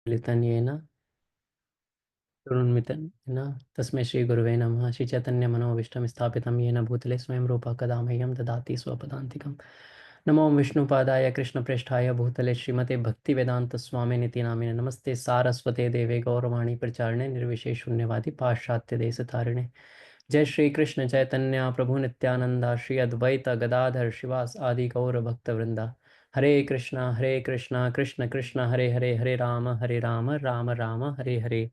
लितन येन तरुन्मितन तस्मै श्रीगुरुवे नमः। श्रीचैतन्यमनोभीष्टं स्थापितं येन भूतले स्वयं रूपः कदा मह्यं ददाति स्वपदान्तिकं। नमो विष्णुपादाय कृष्णप्रेष्ठाय भूतले श्रीमते भक्तिवेदान्तस्वामिनिति नामिने। नमस्ते सारस्वते देवे गौरवाणी प्रचारिणे निर्विशेष शून्यवादी पाश्चात्य देशतारिणे। जय श्री कृष्ण चैतन्य प्रभु नित्यानंदा श्री अद्वैत गदाधर शिवास आदि गौर भक्त वृंदा। हरे कृष्णा कृष्ण कृष्ण हरे हरे, हरे राम राम राम हरे हरे।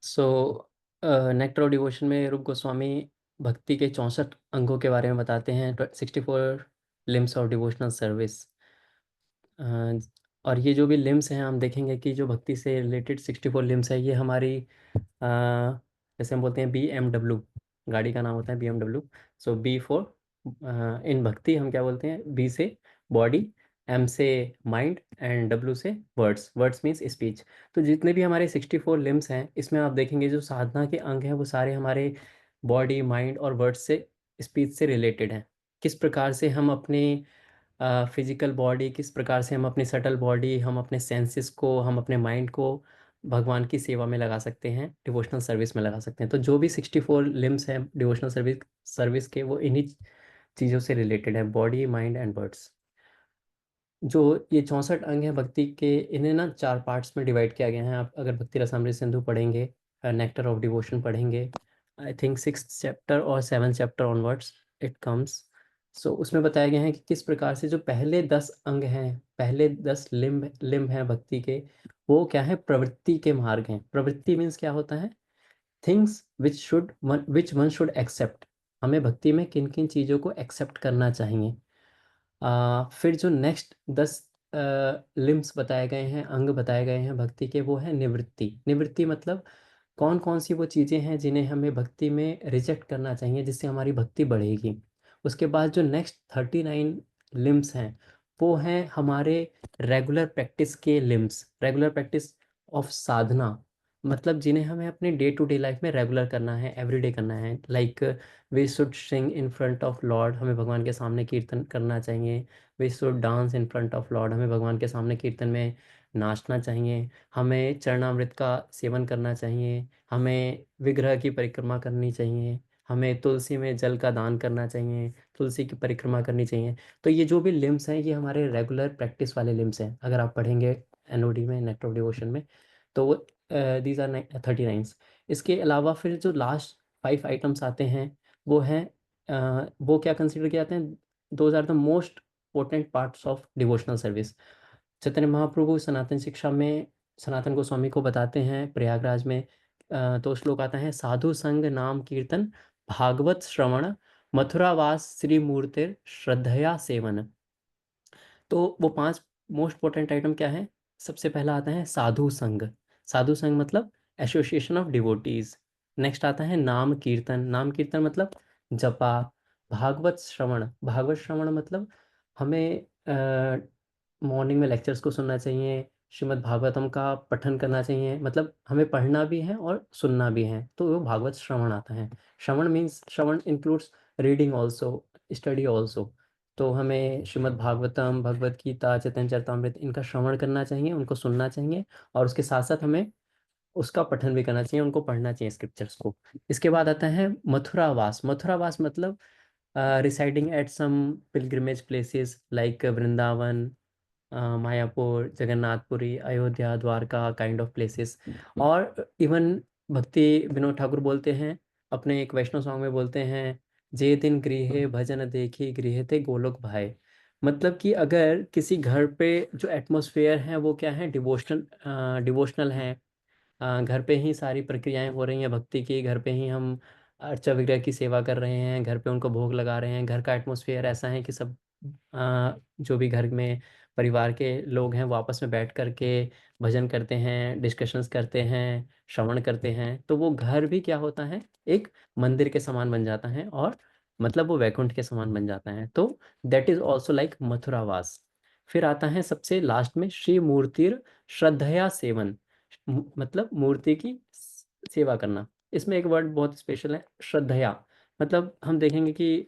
सो नेक्टर ऑफ डिवोशन में रूप गोस्वामी भक्ति के 64 अंगों के बारे में बताते हैं। 64 लिम्स ऑफ डिवोशनल सर्विस। और ये जो भी लिम्स हैं, हम देखेंगे कि जो भक्ति से रिलेटेड 64 लिम्स है, ये हमारी जैसे हम बोलते हैं BMW, गाड़ी का नाम होता है BMW। So B for in भक्ति हम क्या बोलते हैं, बी से बॉडी, एम से माइंड एंड डब्ल्यू से वर्ड्स। Words means speech. तो जितने भी हमारे 64 लिम्स हैं, इसमें आप देखेंगे जो साधना के अंग हैं वो सारे हमारे बॉडी, माइंड और वर्ड्स से, स्पीच से रिलेटेड हैं। किस प्रकार से हम अपने फिजिकल बॉडी, किस प्रकार से हम अपनी सटल बॉडी, हम अपने सेंसेस को, हम अपने माइंड को भगवान की सेवा में लगा सकते हैं, डिवोशनल सर्विस में लगा सकते हैं। तो जो भी 64 लिम्स हैं डिवोशनल सर्विस सर्विस के, वो इन्हीं चीज़ों से रिलेटेड है, बॉडी, माइंड एंड वर्ड्स। जो ये 64 अंग हैं भक्ति के, इन्हें ना 4 पार्ट्स में डिवाइड किया गया है। आप अगर भक्ति रसामृत सिंधु पढ़ेंगे, नेक्टर ऑफ डिवोशन पढ़ेंगे, आई थिंक 6th चैप्टर और 7th chapter onwards it comes. So उसमें बताया गया है कि किस प्रकार से जो पहले 10 अंग हैं, पहले 10 लिम्ब हैं भक्ति के, वो क्या है, प्रवृत्ति के मार्ग हैं। प्रवृत्ति मीन्स क्या होता है, things which one should accept. हमें भक्ति में किन किन चीज़ों को एक्सेप्ट करना चाहिए। फिर जो नेक्स्ट 10 लिम्स बताए गए हैं, अंग बताए गए हैं भक्ति के, वो है निवृत्ति। निवृत्ति मतलब कौन कौन सी वो चीज़ें हैं जिन्हें हमें भक्ति में रिजेक्ट करना चाहिए, जिससे हमारी भक्ति बढ़ेगी। उसके बाद जो नेक्स्ट 39 लिम्स हैं, वो हैं हमारे रेगुलर प्रैक्टिस के limbs. Regular practice of sadhana, मतलब जिन्हें हमें अपने डे टू डे लाइफ में रेगुलर करना है, एवरीडे करना है। Like we should sing in front of Lord, हमें भगवान के सामने कीर्तन करना चाहिए। We should dance in front of Lord, हमें भगवान के सामने कीर्तन में नाचना चाहिए। हमें चरणामृत का सेवन करना चाहिए। हमें विग्रह की परिक्रमा करनी चाहिए। हमें तुलसी में जल का दान करना चाहिए, तुलसी की परिक्रमा करनी चाहिए। तो ये जो भी लिम्स हैं, ये हमारे रेगुलर प्रैक्टिस वाले लिम्स हैं। अगर आप पढ़ेंगे एनओडी में, नेक्टर ऑफ डिवोशन में, तो दीज आर 39। इसके अलावा फिर जो लास्ट 5 आइटम्स आते हैं, वो हैं वो क्या कंसिडर किए जाते हैं, those are the most important parts of devotional service. Chaitanya Mahaprabhu Sanatan शिक्षा में सनातन गोस्वामी को बताते हैं प्रयागराज में। तो श्लोक आता है, साधु संग नाम कीर्तन भागवत श्रवण मथुरावास श्री मूर्तिर श्रद्धया सेवन। तो वो 5 मोस्ट इंपॉर्टेंट आइटम क्या है। सबसे पहला आता है साधु संग। साधु संग मतलब एसोसिएशन ऑफ डिवोटीज। नेक्स्ट आता है नाम कीर्तन। नाम कीर्तन मतलब जपा। भागवत श्रवण। भागवत श्रवण मतलब हमें मॉर्निंग में लेक्चर्स को सुनना चाहिए, श्रीमद् भागवतम का पठन करना चाहिए। मतलब हमें पढ़ना भी है और सुनना भी है, तो वो भागवत श्रवण आता है। श्रवण मीन्स, श्रवण includes reading also, study also. तो हमें श्रीमद् भागवतम, भगवत गीता, चैतन्य चरितमृत, इनका श्रवण करना चाहिए, उनको सुनना चाहिए, और उसके साथ साथ हमें उसका पठन भी करना चाहिए, उनको पढ़ना चाहिए स्क्रिप्चर्स को। इसके बाद आता है मथुरावास। मथुरावास मतलब residing at some pilgrimage places like Vrindavan, Mayapur, Jagannathpuri, Ayodhya, Dwarka kind of places. और इवन भक्ति विनोद ठाकुर बोलते हैं अपने एक वैष्णव सॉन्ग में, बोलते हैं, जे दिन गृहे भजन देखी गृह ते गोलोक भाई। मतलब कि अगर किसी घर पे जो एटमॉस्फेयर है वो क्या है, डिवोशनल, डिवोशनल है, घर पे ही सारी प्रक्रियाएं हो रही हैं भक्ति की, घर पे ही हम अर्चा विग्रह की सेवा कर रहे हैं, घर पे उनको भोग लगा रहे हैं। घर का एटमॉस्फेयर ऐसा है कि सब जो भी घर में परिवार के लोग हैं वो आपस में बैठ करके भजन करते हैं, डिस्कशंस करते हैं, श्रवण करते हैं। तो वो घर भी क्या होता है, एक मंदिर के समान बन जाता है, और मतलब वो वैकुंठ के समान बन जाता है। तो दैट इज ऑल्सो लाइक मथुरावास। फिर आता है सबसे लास्ट में श्री मूर्तिर श्रद्धया सेवन। मतलब मूर्ति की सेवा करना। इसमें एक वर्ड बहुत स्पेशल है, श्रद्धया। मतलब हम देखेंगे कि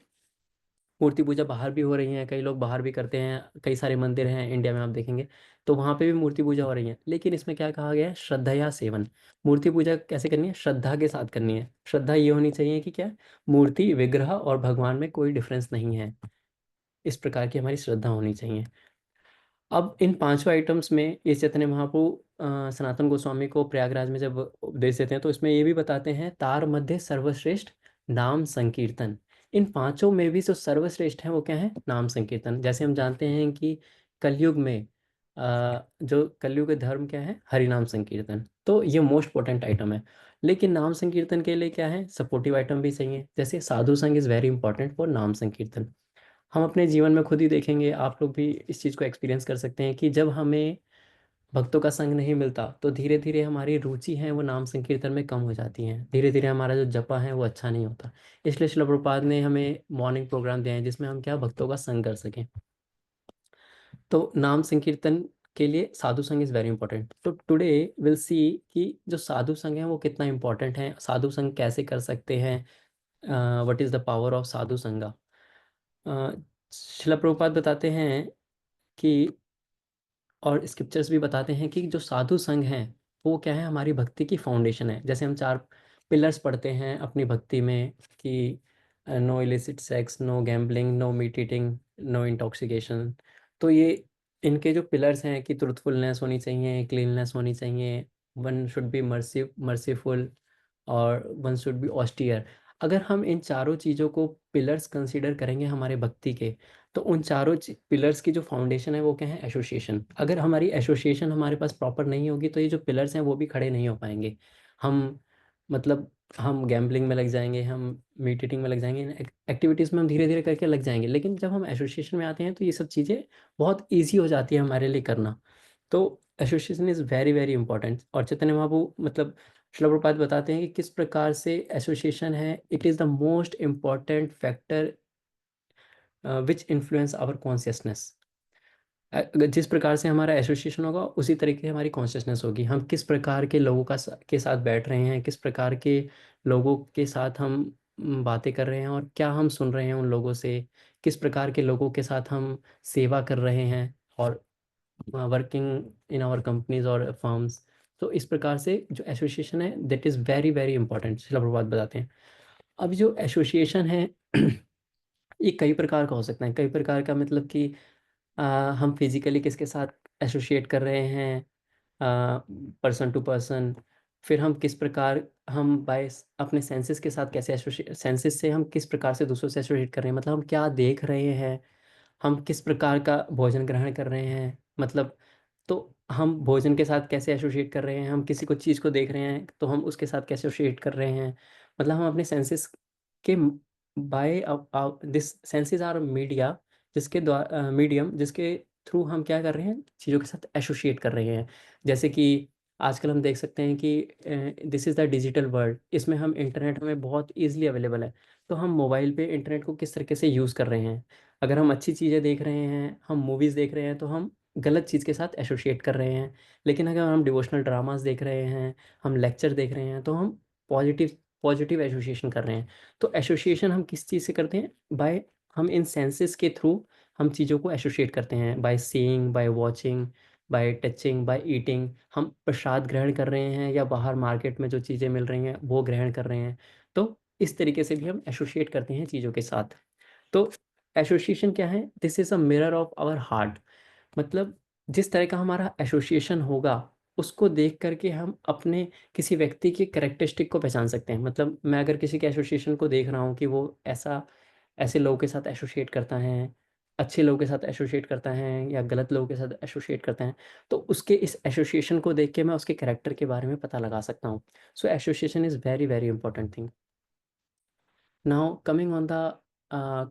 मूर्ति पूजा बाहर भी हो रही है, कई लोग बाहर भी करते हैं, कई सारे मंदिर हैं इंडिया में आप देखेंगे, तो वहाँ पे भी मूर्ति पूजा हो रही है। लेकिन इसमें क्या कहा गया है, श्रद्धा या सेवन। मूर्ति पूजा कैसे करनी है, श्रद्धा के साथ करनी है। श्रद्धा ये होनी चाहिए कि क्या, मूर्ति विग्रह और भगवान में कोई डिफरेंस नहीं है, इस प्रकार की हमारी श्रद्धा होनी चाहिए। अब इन पांचों आइटम्स में ये चैतन्य महाप्रभु सनातन गोस्वामी को प्रयागराज में जब उपदेश देते हैं तो इसमें ये भी बताते हैं, तार मध्य सर्वश्रेष्ठ नाम संकीर्तन। इन पांचों में भी जो सर्वश्रेष्ठ है वो क्या है, नाम संकीर्तन। जैसे हम जानते हैं कि कलयुग में जो कलयुग धर्म क्या है, हरिनाम संकीर्तन, तो ये मोस्ट इंपॉर्टेंट आइटम है। लेकिन नाम संकीर्तन के लिए क्या है, सपोर्टिव आइटम भी चाहिए। जैसे साधु संग इज़ वेरी इंपॉर्टेंट फॉर नाम संकीर्तन। हम अपने जीवन में खुद ही देखेंगे, आप लोग भी इस चीज़ को एक्सपीरियंस कर सकते हैं कि जब हमें भक्तों का संग नहीं मिलता तो धीरे धीरे हमारी रुचि है वो नाम संकीर्तन में कम हो जाती है, धीरे धीरे हमारा जो जपा है वो अच्छा नहीं होता। इसलिए श्रील प्रभुपाद ने हमें मॉर्निंग प्रोग्राम दिया है जिसमें हम क्या, भक्तों का संग कर सकें। तो नाम संकीर्तन के लिए साधु संग इज़ वेरी इंपॉर्टेंट। तो टुडे विल सी कि जो साधु संग है वो कितना इंपॉर्टेंट है, साधु संग कैसे कर सकते हैं, what is the power of sadhu sanga. Srila Prabhupada बताते हैं कि, और स्क्रिप्चर्स भी बताते हैं कि जो साधु संघ हैं वो क्या है, हमारी भक्ति की फाउंडेशन है। जैसे हम 4 पिलर्स पढ़ते हैं अपनी भक्ति में कि no illicit sex, no gambling, no meat eating, no intoxication. तो ये इनके जो पिलर्स हैं कि ट्रुथफुलनेस होनी चाहिए, क्लीननेस होनी चाहिए, वन शुड बी मर्सीफुल, और वन शुड बी ऑस्टियर। अगर हम इन चारों चीज़ों को पिलर्स कंसीडर करेंगे हमारे भक्ति के, तो उन चारों पिलर्स की जो फाउंडेशन है वो क्या है, एसोसिएशन। अगर हमारी एसोसिएशन हमारे पास प्रॉपर नहीं होगी तो ये जो पिलर्स हैं वो भी खड़े नहीं हो पाएंगे। हम मतलब हम गैम्बलिंग में लग जाएंगे, हम मीट ईटिंग में लग जाएंगे, इन एक्टिविटीज़ में हम धीरे धीरे करके लग जाएंगे। लेकिन जब हम एसोसिएशन में आते हैं तो ये सब चीज़ें बहुत ईजी हो जाती है हमारे लिए करना। तो association is very very important. और चैतन्य महाप्रभु मतलब श्रील प्रभुपाद बताते हैं कि किस प्रकार से एसोसिएशन है, it is the most important factor which influence our consciousness. अगर जिस प्रकार से हमारा एसोसिएशन होगा उसी तरीके से हमारी कॉन्शियसनेस होगी। हम किस प्रकार के लोगों के साथ बैठ रहे हैं, किस प्रकार के लोगों के साथ हम बातें कर रहे हैं, और क्या हम सुन रहे हैं उन लोगों से, किस प्रकार के लोगों के साथ हम सेवा कर रहे हैं, और वर्किंग इन आवर कंपनीज और फर्म्स। तो इस प्रकार से जो एसोसिएशन है that is very very important, शिला प्रभुपाद बताते हैं। अब जो एसोसिएशन है ये कई प्रकार का हो सकता है। कई प्रकार का मतलब कि हम फिजिकली किसके साथ एसोसिएट कर रहे हैं, पर्सन टू पर्सन। फिर हम किस प्रकार, हम बाय अपने सेंसेस के साथ कैसे एसोसिएट, सेंसेस से हम किस प्रकार से दूसरों से एसोसिएट कर रहे हैं, मतलब हम क्या देख रहे हैं, हम किस प्रकार का भोजन ग्रहण कर रहे हैं, मतलब तो हम भोजन के साथ कैसे एसोसिएट कर रहे हैं, हम किसी को चीज़ को देख रहे हैं तो हम उसके साथ कैसे एसोसिएट कर रहे हैं। मतलब हम अपने सेंसेस के by this senses are media, जिसके द्वारा मीडियम जिसके थ्रू हम क्या कर रहे हैं, चीज़ों के साथ एसोसिएट कर रहे हैं। जैसे कि आजकल हम देख सकते हैं कि this is the digital world, इसमें हम इंटरनेट हमें बहुत ईजिली अवेलेबल है। तो हम मोबाइल पे इंटरनेट को किस तरीके से यूज़ कर रहे हैं। अगर हम अच्छी चीज़ें देख रहे हैं, हम मूवीज़ देख रहे हैं, तो हम गलत चीज़ के साथ एसोसिएट कर रहे हैं। लेकिन अगर हम डिवोशनल ड्रामास देख रहे हैं, हम लेक्चर देख रहे हैं, तो हम पॉजिटिव पॉजिटिव एसोसिएशन कर रहे हैं। तो एसोसिएशन हम किस चीज़ से करते हैं, बाय हम इन सेंसेस के थ्रू हम चीज़ों को एसोसिएट करते हैं, by seeing, by watching, bye touching, by eating. हम प्रसाद ग्रहण कर रहे हैं या बाहर मार्केट में जो चीज़ें मिल रही हैं वो ग्रहण कर रहे हैं। तो इस तरीके से भी हम एसोसिएट करते हैं चीज़ों के साथ। तो एसोसिएशन क्या है, this is a mirror of our heart. मतलब जिस तरह का हमारा एसोसिएशन होगा उसको देख करके हम अपने किसी व्यक्ति के कैरेक्टरिस्टिक को पहचान सकते हैं। मतलब मैं अगर किसी के एसोसिएशन को देख रहा हूँ कि वो ऐसा ऐसे लोगों के साथ एसोसिएट करता है, अच्छे लोगों के साथ एसोसिएट करता है या गलत लोगों के साथ एसोसिएट करता है, तो उसके इस एसोसिएशन को देख के मैं उसके कैरेक्टर के बारे में पता लगा सकता हूँ। So association is very very important thing. Now coming on the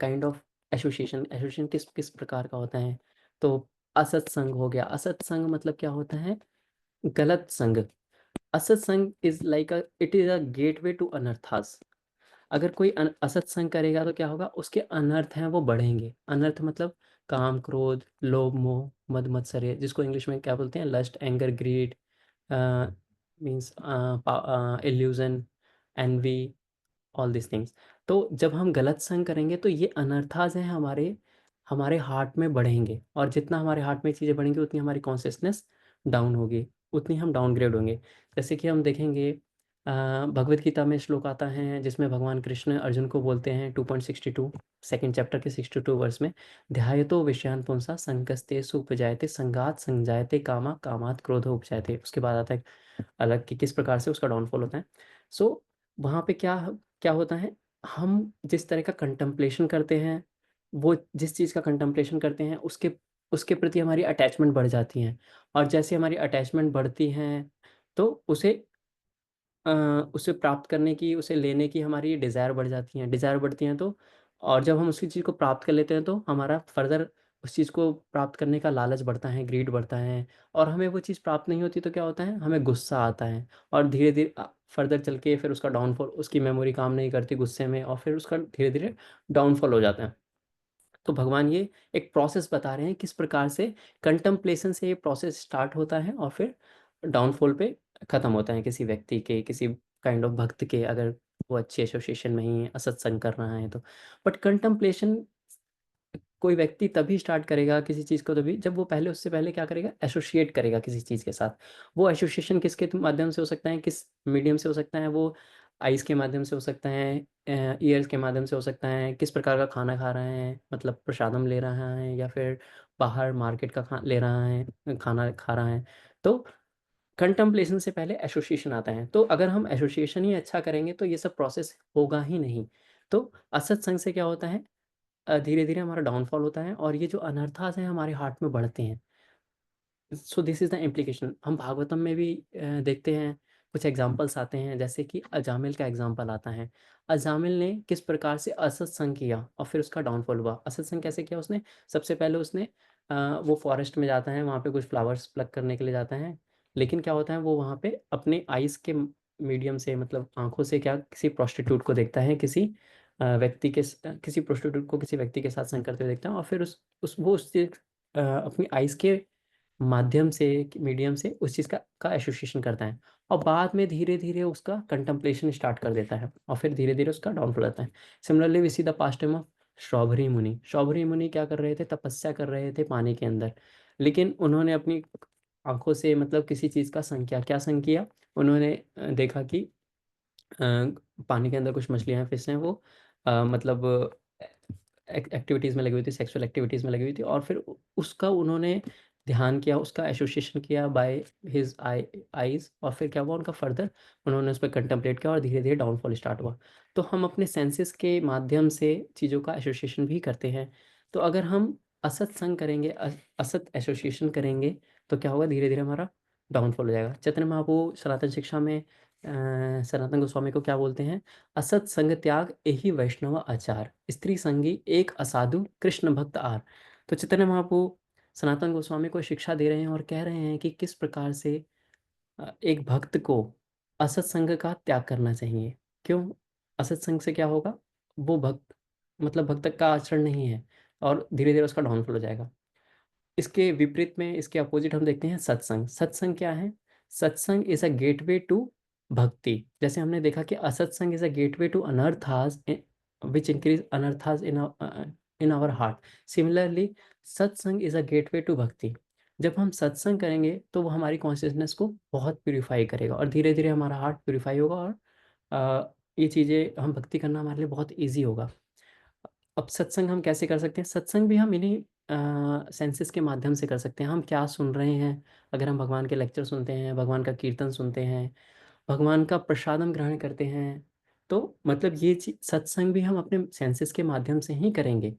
kind of association, association किस किस प्रकार का होता है। तो असत्संग हो गया, असत्संग मतलब क्या होता है, गलत संग। Asatsang is like a, it is a gateway to anarthas. अगर कोई असत्संग करेगा तो क्या होगा, उसके अनर्थ हैं वो बढ़ेंगे। अनर्थ मतलब काम, क्रोध, लोभ, मोह, मद मत्सर्य, जिसको इंग्लिश में क्या बोलते हैं, lust, anger, greed, means illusion, envy, all this things. तो जब हम गलत संग करेंगे तो ये अनर्थाज हैं हमारे हमारे हार्ट में बढ़ेंगे, और जितना हमारे हार्ट में चीज़ें बढ़ेंगी उतनी हमारी कॉन्शियसनेस डाउन होगी, उतनी हम डाउनग्रेड होंगे। जैसे कि हम देखेंगे भगवत गीता में श्लोक आता है जिसमें भगवान कृष्ण अर्जुन को बोलते हैं 2.62 सेकंड चैप्टर के 62 वर्स में, ध्यायतो विषयान पुंसा संकस्ते सुपजायते संगात संजायते कामा कामात क्रोध उपजायते। उसके बाद आता है अलग कि किस प्रकार से उसका डाउनफॉल होता है। सो वहाँ पे क्या क्या होता है, हम जिस तरह का कंtemplation करते हैं, वो जिस चीज़ का कंtemplation करते हैं उसके उसके प्रति हमारी अटैचमेंट बढ़ जाती हैं, और जैसे हमारी अटैचमेंट बढ़ती हैं तो अ, उसे प्राप्त करने की, उसे लेने की हमारी डिज़ायर बढ़ जाती हैं, डिज़ायर बढ़ती हैं तो, और जब हम उसी चीज़ को प्राप्त कर लेते हैं तो हमारा फर्दर उस चीज़ को प्राप्त करने का लालच बढ़ता है, ग्रीड बढ़ता है, और हमें वो चीज़ प्राप्त नहीं होती तो क्या होता है, हमें गुस्सा आता है, और धीरे-धीरे फर्दर चल के फिर उसका डाउनफॉल, उसकी मेमोरी काम नहीं करती गुस्से में, और फिर उसका धीरे-धीरे डाउनफॉल हो जाता है। तो भगवान ये एक प्रोसेस बता रहे हैं किस प्रकार से कंटेम्पलेशन से ये प्रोसेस स्टार्ट होता है और फिर डाउनफॉल पे ख़त्म होता है किसी व्यक्ति के, किसी काइंड ऑफ भक्त के, अगर वो अच्छी एसोसिएशन में ही असत्संग कर रहा है तो। बट कंटेम्पलेशन कोई व्यक्ति तभी स्टार्ट करेगा किसी चीज़ को, तभी जब वो पहले, उससे पहले क्या करेगा, एसोसिएट करेगा किसी चीज़ के साथ। वो एसोसिएशन किसके माध्यम से हो सकता है, किस मीडियम से हो सकता है, वो आइज़ के माध्यम से हो सकता है, ईयर्स के माध्यम से हो सकता है, किस प्रकार का खाना खा रहे हैं, मतलब प्रसादम ले रहा है या फिर बाहर मार्केट का ले रहा है, खाना खा रहा है। तो कंटेम्पलेशन से पहले एसोसिएशन आता है, तो अगर हम एसोसिएशन ही अच्छा करेंगे तो ये सब प्रोसेस होगा ही नहीं। तो असत संग से क्या होता है, धीरे-धीरे हमारा डाउनफॉल होता है और ये जो अनर्थास हैं हमारे हार्ट में बढ़ते हैं। So this is the implication. हम भागवतम में भी देखते हैं, कुछ एग्ज़ाम्पल्स आते हैं, जैसे कि अजामिल का एग्ज़ाम्पल आता है। अजामिल ने किस प्रकार से असत्संग किया और फिर उसका डाउनफॉल हुआ। असत्संग कैसे किया उसने? सबसे पहले उसने वो फ़ॉरेस्ट में जाता है, वहाँ पे कुछ फ्लावर्स प्लक करने के लिए जाता है। लेकिन क्या होता है, वो वहाँ पे अपने आइज़ के मीडियम से, मतलब आँखों से क्या, किसी प्रोस्टिट्यूट को देखता है, किसी प्रोस्टिट्यूट को किसी व्यक्ति के साथ संग करते हुए देखता है, और फिर उस वो उससे अपनी आइज़ के माध्यम से, मीडियम से उस चीज़ का एसोसिएशन करता है, और बाद में धीरे-धीरे उसका कंटेम्पलेशन स्टार्ट कर देता है और फिर धीरे-धीरे उसका डाउनफॉल आता है। Similarly we see the past time of strawberry मुनि। स्ट्रॉबेरी मुनि क्या कर रहे थे? तपस्या कर रहे थे पानी के अंदर। लेकिन उन्होंने अपनी आँखों से, मतलब किसी चीज़ का संग किया। क्या संग किया? उन्होंने देखा कि पानी के अंदर कुछ मछलियाँ हैं, फिश हैं, वो मतलब एक्टिविटीज़ में लगी हुई थी, सेक्सुअल एक्टिविटीज़ में लगी हुई थी, और फिर उसका उन्होंने ध्यान किया, उसका एसोसिएशन किया बाय हिज आईज़, और फिर क्या हुआ उनका फर्दर, उन्होंने उस पे कंटेम्पलेट किया और धीरे-धीरे डाउनफॉल स्टार्ट हुआ। तो हम अपने सेंसेस के माध्यम से चीज़ों का एसोसिएशन भी करते हैं। तो अगर हम असत संग करेंगे, असत एसोसिएशन करेंगे, तो क्या होगा, धीरे-धीरे हमारा डाउनफॉल हो जाएगा। चैतन्य महाप्रभु सनातन शिक्षा में सनातन गोस्वामी को क्या बोलते हैं? असत संग त्याग एहि वैष्णव आचार, स्त्री संगी एक असाधु कृष्ण भक्त आर। तो चैतन्य महाप्रभु सनातन गोस्वामी को शिक्षा दे रहे हैं और कह रहे हैं कि किस प्रकार से एक भक्त को असत संग का त्याग करना चाहिए। क्यों? असत संग से क्या होगा? वो भक्त, मतलब भक्त का आचरण नहीं है, और धीरे-धीरे उसका डाउनफॉल हो जाएगा। इसके विपरीत में, इसके अपोजिट हम देखते हैं सत्संग। सत्संग क्या है? सत्संग इज़ अ गेटवे टू भक्ति। जैसे हमने देखा कि asatsang is a gateway to anarthas which increase anarthas in our heart. Similarly satsang is a gateway to bhakti. जब हम सत्संग करेंगे तो वो हमारी कॉन्शसनेस को बहुत प्यूरिफ़ाई करेगा, और धीरे-धीरे हमारा हार्ट प्यूरिफ़ाई होगा, और ये चीज़ें, हम भक्ति करना हमारे लिए बहुत ईज़ी होगा। अब सत्संग हम कैसे कर सकते हैं? सत्संग भी हम इन्हीं सेंसेस के माध्यम से कर सकते हैं। हम क्या सुन रहे हैं? अगर हम भगवान के लेक्चर सुनते हैं, भगवान का कीर्तन सुनते हैं, भगवान का प्रसादम ग्रहण करते हैं, तो मतलब ये सत्संग भी हम अपने सेंसेस के माध्यम से ही करेंगे।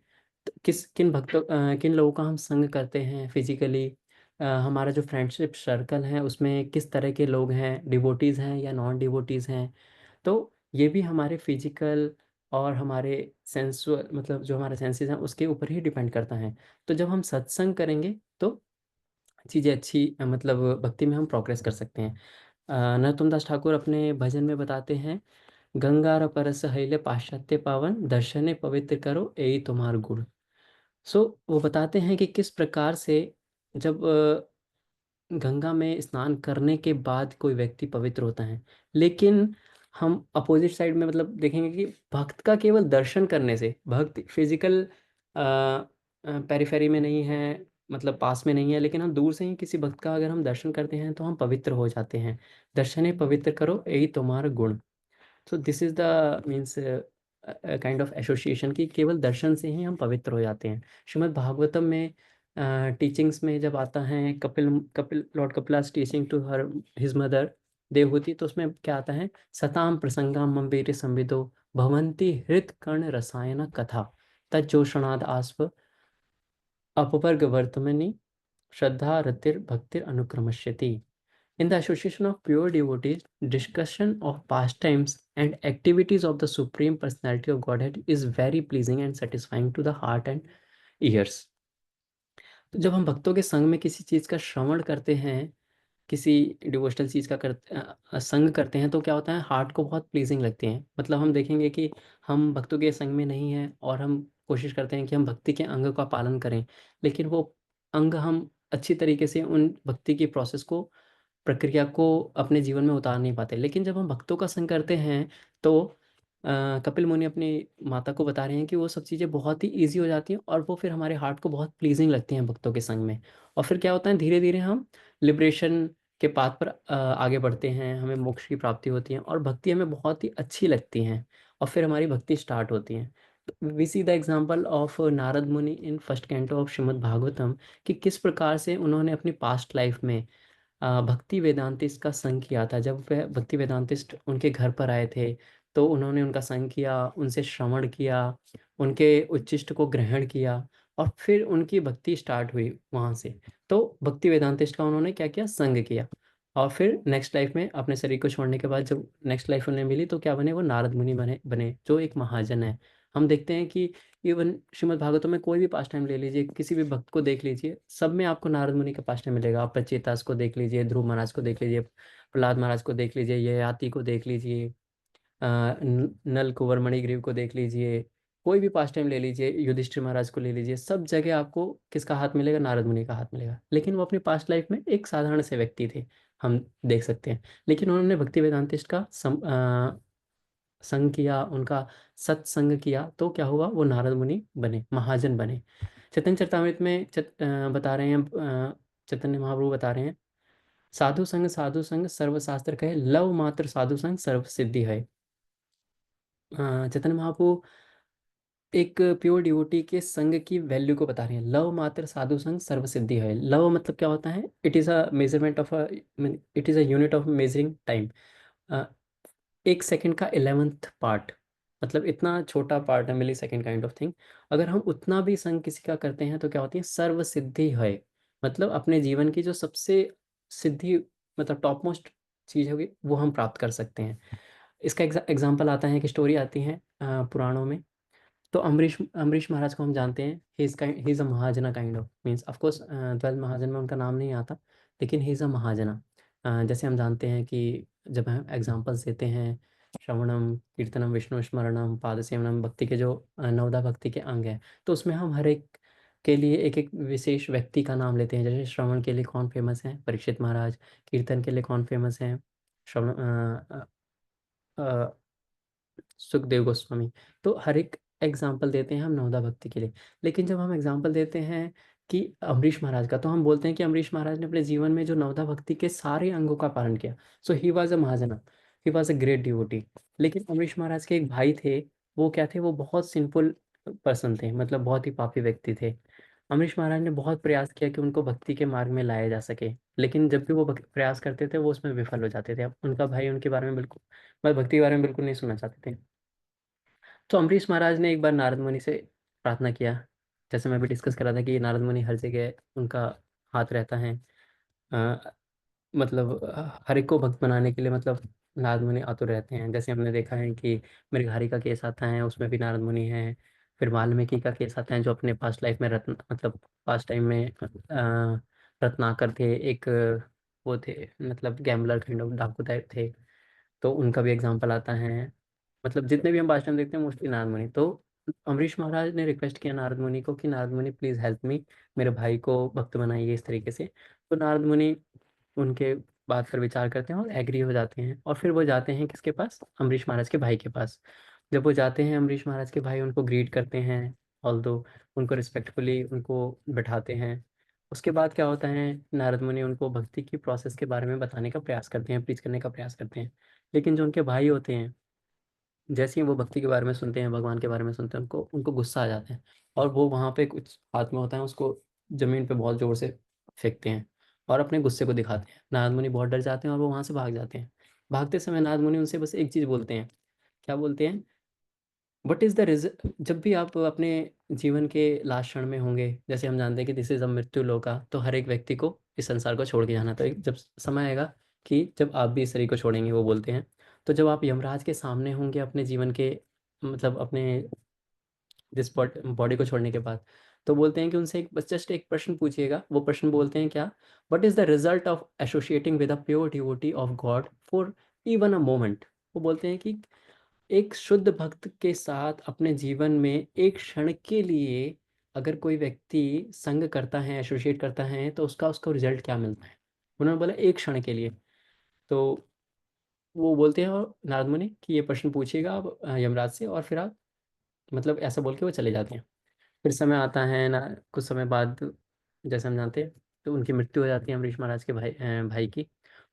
तो किन लोगों का हम संग करते हैं फिज़िकली, हमारा जो फ्रेंडशिप सर्कल है उसमें किस तरह के लोग हैं, डिवोटीज़ हैं या नॉन डिवोटीज़ हैं। तो ये भी हमारे फिज़िकल और हमारे सेंसुअल, मतलब जो हमारे सेंसेस हैं उसके ऊपर ही डिपेंड करता है। तो जब हम सत्संग करेंगे तो चीज़ें अच्छी, मतलब भक्ति में हम प्रोग्रेस कर सकते हैं। नरोत्तम दास ठाकुर अपने भजन में बताते हैं, गंगार परस हइले पाश्चात्य पावन, दर्शने पवित्र करो एई तुम्हार गुण। सो वो बताते हैं कि किस प्रकार से जब गंगा में स्नान करने के बाद कोई व्यक्ति पवित्र होता है, लेकिन हम अपोजिट साइड में मतलब देखेंगे कि भक्त का केवल दर्शन करने से, भक्त फिजिकल पेरिफेरी में नहीं है, मतलब पास में नहीं है, लेकिन हम दूर से ही किसी भक्त का अगर हम दर्शन करते हैं तो हम पवित्र हो जाते हैं। दर्शने पवित्र करो यही तुम्हारा गुण। तो this is the means kind of association कि केवल दर्शन से ही हम पवित्र हो जाते हैं। श्रीमद् भागवतम में टीचिंग्स में जब आता है, Kapil Kapil Lord Kapila's teaching to her his mother Devahuti, तो उसमें क्या आता है, सताम प्रसंगाम मम्बेरे संविदो भवंती हृत कर्ण रसायन कथा तज्जोषणाद आस्व अपवर्ग वर्तमनि श्रद्धा रतिर भक्तिर अनुक्रमश्यति। In the association of pure devotees, discussion of pastimes and activities of the Supreme Personality of Godhead is very pleasing and satisfying to the heart and ears. तो जब हम भक्तों के संग में किसी चीज़ का श्रवण करते हैं, किसी डिवोशनल चीज़ का संग करते हैं, तो क्या होता है, हार्ट को बहुत प्लीजिंग लगती हैं। मतलब हम देखेंगे कि हम भक्तों के संग में नहीं हैं और हम कोशिश करते हैं कि हम भक्ति के अंग का पालन करें, लेकिन वो अंग हम अच्छी तरीके से उन भक्ति की प्रोसेस को, प्रक्रिया को अपने जीवन में उतार नहीं पाते। लेकिन जब हम भक्तों का संग करते हैं तो कपिल मुनि अपनी माता को बता रहे हैं कि वो सब चीज़ें बहुत ही ईज़ी हो जाती हैं और वो फिर हमारे हार्ट को बहुत प्लीज़िंग लगती हैं भक्तों के संग में। और फिर क्या होता है, धीरे-धीरे हम लिबरेशन के पाथ पर आगे बढ़ते हैं, हमें मोक्ष की प्राप्ति होती है और भक्ति हमें बहुत ही अच्छी लगती हैं और फिर हमारी भक्ति स्टार्ट होती है। तो we see the example of Narad Muni in first canto of Srimad Bhagavatam कि किस प्रकार से उन्होंने अपनी पास्ट लाइफ़ में भक्ति वेदांतिस्ट का संग किया था। जब वह भक्ति वेदांतिस्ट उनके घर पर आए थे, तो उन्होंने उनका संग किया, उनसे श्रवण किया, उनके उच्छिष्ट को ग्रहण किया और फिर उनकी भक्ति स्टार्ट हुई वहाँ से। तो भक्ति वेदांतिस्ट का उन्होंने क्या किया, संग किया और फिर नेक्स्ट लाइफ में अपने शरीर को छोड़ने के बाद जब नेक्स्ट लाइफ उन्हें मिली तो क्या बने, वो नारद मुनि बने जो एक महाजन है। हम देखते हैं कि इवन श्रीमद् भागवतम में कोई भी पास्ट टाइम ले लीजिए, किसी भी भक्त को देख लीजिए, सब में आपको नारद मुनि का पास्ट टाइम मिलेगा। आप पचेतास को देख लीजिए, ध्रुव महाराज को देख लीजिए, प्रहलाद महाराज को देख लीजिए, ययाति को देख लीजिए, नल कुंवर मणिग्रीव को देख लीजिए, कोई भी पास्ट टाइम ले लीजिए, युधिष्ठिर महाराज को ले लीजिए, सब जगह आपको किसका हाथ मिलेगा, नारद मुनि का हाथ मिलेगा। लेकिन वो अपनी पास्ट लाइफ में एक साधारण से व्यक्ति थे, हम देख सकते हैं। लेकिन उन्होंने भक्ति वेदांतिस्ट का संग किया, उनका सत्संग किया, तो क्या हुआ, वो नारद मुनि बने, महाजन बने। चैतन्य चरितामृत में बता रहे हैं, चैतन्य महाप्रभु बता रहे हैं, साधु संग सर्वशास्त्र कहे, लव मात्र साधु संग सर्व सिद्धि है। चैतन्य महाप्रभु एक प्योर डिवोटी के संग की वैल्यू को बता रहे हैं। लव मात्र साधु संग सर्व सिद्धि है। लव मतलब क्या होता है, it is a measurement of it is a unit of measuring time. एक सेकंड का 11th पार्ट, मतलब इतना छोटा पार्ट है, मिली सेकंड काइंड ऑफ थिंग। अगर हम उतना भी संग किसी का करते हैं तो क्या होती है, सर्व सिद्धि है। मतलब अपने जीवन की जो सबसे सिद्धि, मतलब टॉप मोस्ट चीज़ होगी, वो हम प्राप्त कर सकते हैं। इसका एग्जाम्पल आता है कि स्टोरी आती है पुराणों में। तो अम्बरीश अम्बरीश महाराज को हम जानते हैं, he is a mahajana kind of means, of course 12 महाजन में उनका नाम नहीं आता, लेकिन ही इज़ अ महाजना। जैसे हम जानते हैं कि जब हम एग्जांपल्स देते हैं, श्रवणम कीर्तनम विष्णु स्मरणम पाद सेवनम, भक्ति के जो नवदा भक्ति के अंग हैं, तो उसमें हम हर एक के लिए एक एक विशेष व्यक्ति का नाम लेते हैं। जैसे श्रवण के लिए कौन फेमस है, परीक्षित महाराज। कीर्तन के लिए कौन फेमस है, श्रवण सुखदेव गोस्वामी। तो हर एक एग्जाम्पल देते हैं हम नवदा भक्ति के लिए। लेकिन जब हम एग्जाम्पल देते हैं कि अम्बरीश महाराज का, तो हम बोलते हैं कि अम्बरीश महाराज ने अपने जीवन में जो नवदा भक्ति के सारे अंगों का पालन किया, so he was a mahajana, he was a great devotee. लेकिन अम्बरीश महाराज के एक भाई थे, वो क्या थे, वो बहुत सिंपल पर्सन थे, मतलब बहुत ही पापी व्यक्ति थे। अम्बरीश महाराज ने बहुत प्रयास किया कि उनको भक्ति के मार्ग में लाया जा सके, लेकिन जब भी वो प्रयास करते थे वो उसमें विफल हो जाते थे। अब उनका भाई उनके बारे में बिल्कुल, मतलब भक्ति के बारे में बिल्कुल नहीं सुनना चाहते थे। तो अम्बरीश महाराज ने एक बार नारद मुनि से प्रार्थना किया। जैसे मैं भी डिस्कस कर रहा था कि नारद मुनि हर जगह उनका हाथ रहता है, अ, मतलब हर एक को भक्त बनाने के लिए, मतलब नारद मुनि आतुर रहते हैं। जैसे हमने देखा है कि मृगहारी का केस आता है, उसमें भी नारद मुनि हैं। फिर वाल्मीकि का केस आता है, जो अपने पास्ट लाइफ में रत्न, मतलब पास्ट टाइम में रत्नाकर थे, एक वो थे, मतलब गैम्बलर काइंड ऑफ डाकू टाइप थे, तो उनका भी एग्जाम्पल आता है। मतलब जितने भी हम भाषण देखते हैं मोस्टली नारद मुनि। तो अम्बरीश महाराज ने रिक्वेस्ट किया नारद मुनि को कि नारद मुनि प्लीज़ हेल्प मी, मेरे भाई को भक्त बनाइए इस तरीके से। तो नारद मुनि उनके बात पर विचार करते हैं और एग्री हो जाते हैं, और फिर वो जाते हैं किसके पास, अम्बरीश महाराज के भाई के पास। जब वो जाते हैं अम्बरीश महाराज के भाई उनको ग्रीट करते हैं, ऑल्दो उनको रिस्पेक्टफुली उनको बैठाते हैं। उसके बाद क्या होता है, नारद मुनि उनको भक्ति की प्रोसेस के बारे में बताने का प्रयास करते हैं, प्रीच करने का प्रयास करते हैं। लेकिन जो उनके भाई होते हैं, जैसे ही वो भक्ति के बारे में सुनते हैं, भगवान के बारे में सुनते हैं, उनको उनको गुस्सा आ जाता है, और वो वहाँ पे कुछ हाथ में होता है उसको जमीन पे बहुत जोर से फेंकते हैं और अपने गुस्से को दिखाते हैं। नारद मुनि बहुत डर जाते हैं और वो वहाँ से भाग जाते हैं। भागते समय नारद मुनि उनसे बस एक चीज़ बोलते हैं। क्या बोलते हैं, वट इज़ द जब भी आप अपने जीवन के लास्ट क्षण में होंगे, जैसे हम जानते हैं कि दिस इज अ मृत्यु लोका, तो हर एक व्यक्ति को इस संसार को छोड़ के जाना, तो एक जब समय आएगा कि जब आप भी इस शरीर को छोड़ेंगे, वो बोलते हैं। तो जब आप यमराज के सामने होंगे अपने जीवन के, मतलब अपने दिस बॉडी को छोड़ने के बाद, तो बोलते हैं कि उनसे एक बस जस्ट एक प्रश्न पूछिएगा। वो प्रश्न बोलते हैं क्या, what is the result of associating with a pure devotee of God for even a moment. वो बोलते हैं कि एक शुद्ध भक्त के साथ अपने जीवन में एक क्षण के लिए अगर कोई व्यक्ति संग करता है, एसोसिएट करता है, तो उसका उसको रिजल्ट क्या मिलता है। उन्होंने बोला एक क्षण के लिए। तो वो बोलते हैं और नारद मुनि कि ये प्रश्न पूछिएगा आप यमराज से, और फिर आप, मतलब ऐसा बोल के वो चले जाते हैं। फिर समय आता है ना, कुछ समय बाद, जैसे हम जानते हैं, तो उनकी मृत्यु हो जाती है अमरीश महाराज के भाई की।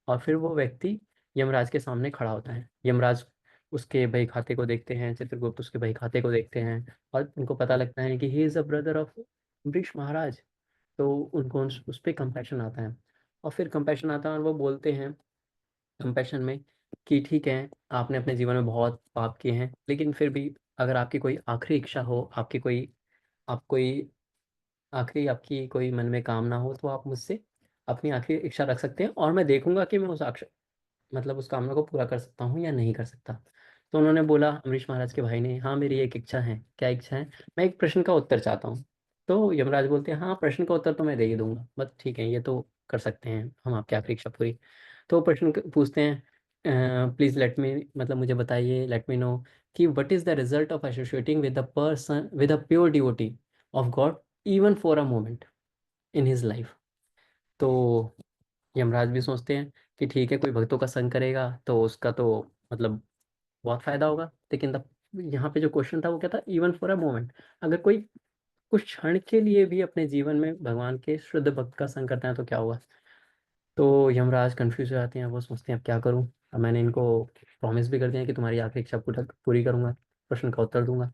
और फिर वो व्यक्ति यमराज के सामने खड़ा होता है। यमराज उसके बही खाते को देखते हैं, चित्रगुप्त उसके बही खाते को देखते हैं, और उनको पता लगता है कि he is a brother of Amrish Maharaj. तो उनको उस पर कंपैशन आता है, और फिर कंपैशन आता है और वो बोलते हैं कंपैशन में कि ठीक है, आपने अपने जीवन में बहुत पाप किए हैं, लेकिन फिर भी अगर आपकी कोई आखिरी इच्छा हो, आपकी कोई, आप कोई आखिरी आपकी कोई मन में कामना हो, तो आप मुझसे अपनी आखिरी इच्छा रख सकते हैं, और मैं देखूंगा कि मैं मतलब उस कामना को पूरा कर सकता हूँ या नहीं कर सकता। तो उन्होंने बोला, अमरीश महाराज के भाई ने, हाँ मेरी एक इच्छा है। क्या इच्छा है, मैं एक प्रश्न का उत्तर चाहता हूँ। तो यमराज बोलते हैं, हाँ प्रश्न का उत्तर तो मैं दे ही दूंगा, बस ठीक है, ये तो कर सकते हैं हम आपकी आखिरी इच्छा पूरी। तो वो प्रश्न पूछते हैं, प्लीज़ लेट मी, मतलब मुझे बताइए, लेट मी नो कि what is the result of associating with a person with a pure devotee of God even for a moment in his life. तो यमराज भी सोचते हैं कि ठीक है, कोई भक्तों का संग करेगा तो उसका तो मतलब बहुत फायदा होगा। लेकिन तब यहाँ पे जो क्वेश्चन था वो क्या था, इवन फॉर अ मोमेंट, अगर कोई कुछ क्षण के लिए भी अपने जीवन में भगवान के शुद्ध भक्त का संग करता है तो क्या होगा। तो यमराज कंफ्यूज हो जाते हैं, वो सोचते हैं अब क्या करूँ। अब मैंने इनको प्रॉमिस भी कर दिया कि तुम्हारी आखिरी इच्छा पूरा पूरी करूंगा, प्रश्न का उत्तर दूंगा,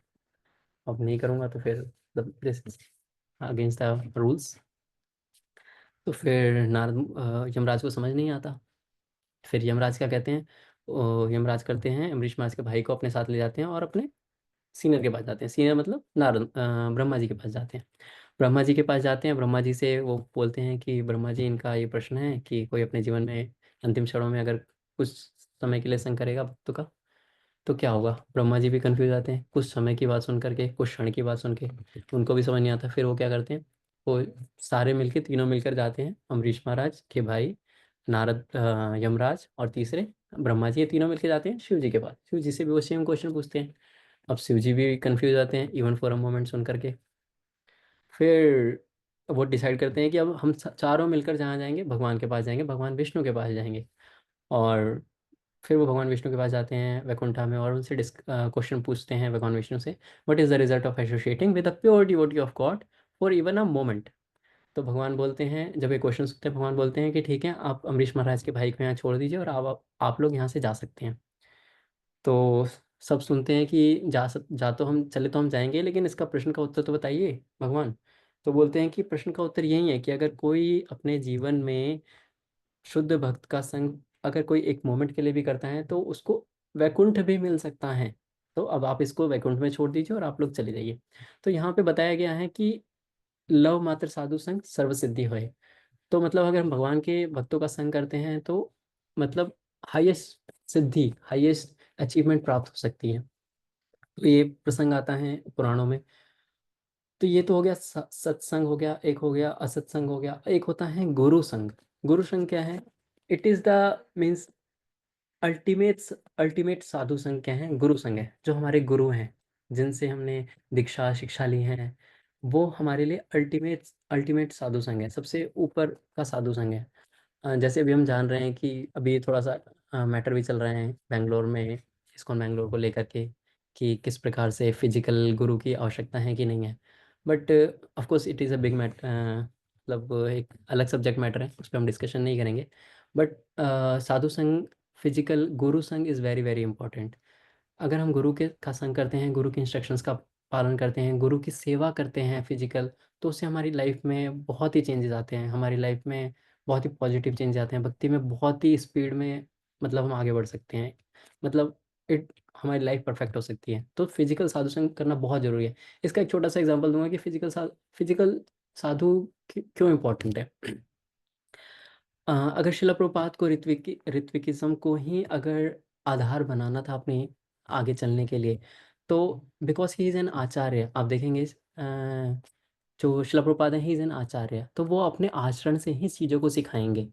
अब नहीं करूंगा तो फिर दिस अगेंस्ट द रूल्स। तो फिर यमराज को समझ नहीं आता। फिर यमराज क्या कहते हैं, यमराज करते हैं, अमरीश महाराज के भाई को अपने साथ ले जाते हैं और अपने सीनियर के पास जाते हैं। सीनियर मतलब ब्रह्मा जी के पास जाते हैं। ब्रह्मा जी के पास जाते हैं, ब्रह्मा जी से वो बोलते हैं कि ब्रह्मा जी, इनका ये प्रश्न है कि कोई अपने जीवन में अंतिम क्षणों में अगर कुछ समय के लिए संग करेगा भक्तों का, तो क्या होगा। ब्रह्मा जी भी कंफ्यूज आते हैं, कुछ समय की बात सुन करके, कुछ क्षण की बात सुन के उनको भी समझ नहीं आता। फिर वो क्या करते हैं, वो सारे मिलके, तीनों मिलकर जाते हैं, अमरीश महाराज के भाई, नारद, यमराज और तीसरे ब्रह्मा जी, ये तीनों मिलकर जाते हैं शिव जी के पास। शिव जी से भी वो सेम क्वेश्चन पूछते हैं। अब शिव जी भी कंफ्यूज आते हैं इवन फॉर अ मोमेंट सुन करके। फिर वो डिसाइड करते हैं कि अब हम चारों मिलकर जहाँ जाएंगे, भगवान के पास जाएंगे, भगवान विष्णु के पास जाएंगे। और फिर वो भगवान विष्णु के पास जाते हैं वैकुंठा में, और उनसे क्वेश्चन पूछते हैं भगवान विष्णु से, what is the result of associating with a pure devotee of God for even a moment. तो भगवान बोलते हैं, जब ये क्वेश्चन सुनते हैं, भगवान बोलते हैं कि ठीक है, आप अमरीश महाराज के भाई को यहाँ छोड़ दीजिए और आप लोग यहाँ से जा सकते हैं। तो सब सुनते हैं कि जा तो हम चले, तो हम जाएंगे, लेकिन इसका प्रश्न का उत्तर तो बताइए भगवान। तो बोलते हैं कि प्रश्न का उत्तर यही है कि अगर कोई अपने जीवन में शुद्ध भक्त का संग अगर कोई एक मोमेंट के लिए भी करता है, तो उसको वैकुंठ भी मिल सकता है। तो अब आप इसको वैकुंठ में छोड़ दीजिए और आप लोग चले जाइए। तो यहाँ पे बताया गया है कि लव मात्र साधु संग सर्व सिद्धि होए। तो मतलब अगर हम भगवान के भक्तों का संग करते हैं तो मतलब हाईएस्ट सिद्धि, हाईएस्ट अचीवमेंट प्राप्त हो सकती है। तो ये प्रसंग आता है पुराणों में। तो ये तो हो गया सत्संग, हो गया एक, हो गया असत्संग, हो गया एक, होता है गुरु संग। गुरु संग क्या है, it is the means ultimate, ultimate साधु संग क्या है, गुरु संग है। जो हमारे गुरु हैं, जिनसे हमने दीक्षा शिक्षा ली है, वो हमारे लिए अल्टीमेट अल्टीमेट साधु संग है, सबसे ऊपर का साधु संग है। जैसे अभी हम जान रहे हैं कि अभी थोड़ा सा मैटर भी चल रहे हैं बेंगलोर में, इस्कॉन बेंगलोर को लेकर के, कि किस प्रकार से फिजिकल गुरु की आवश्यकता है कि नहीं है। But of course it is a big mat, मतलब एक अलग सब्जेक्ट मैटर है, उस पर हम डिस्कशन नहीं करेंगे। बट साधु संग, फिजिकल गुरु संग इज़ वेरी वेरी इंपॉर्टेंट। अगर हम गुरु के का संग करते हैं, गुरु के इंस्ट्रक्शंस का पालन करते हैं, गुरु की सेवा करते हैं फिजिकल, तो उससे हमारी लाइफ में बहुत ही चेंजेस आते हैं, हमारी लाइफ में बहुत ही पॉजिटिव चेंज आते हैं, भक्ति में बहुत ही स्पीड में मतलब हम आगे बढ़ सकते हैं, मतलब इट हमारी लाइफ परफेक्ट हो सकती है। तो फिजिकल साधु संग करना बहुत ज़रूरी है। इसका एक छोटा सा एग्जांपल दूंगा कि फिजिकल साधु क्यों इम्पोर्टेंट है। अगर शिला प्रभुपाद को ऋत्विकिज्म को ही अगर आधार बनाना था अपने आगे चलने के लिए, तो बिकॉज ही इज़ एन आचार्य, आप देखेंगे जो शिला प्रभुपाद है, ही इज़ एन आचार्य, तो वो अपने आचरण से ही चीज़ों को सिखाएंगे।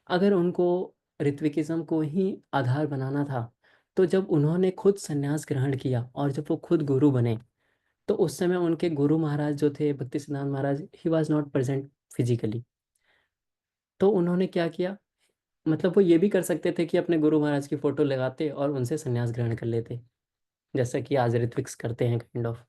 अगर उनको ऋत्विकिज्म को ही आधार बनाना था, तो जब उन्होंने खुद संन्यास ग्रहण किया और जब वो खुद गुरु बने, तो उस समय उनके गुरु महाराज जो थे Bhakti Siddhanta Maharaj, he was not present physically. तो उन्होंने क्या किया, मतलब वो ये भी कर सकते थे कि अपने गुरु महाराज की फ़ोटो लगाते और उनसे संन्यास ग्रहण कर लेते, जैसा कि आज ऋत्विक्स करते हैं काइंड ऑफ।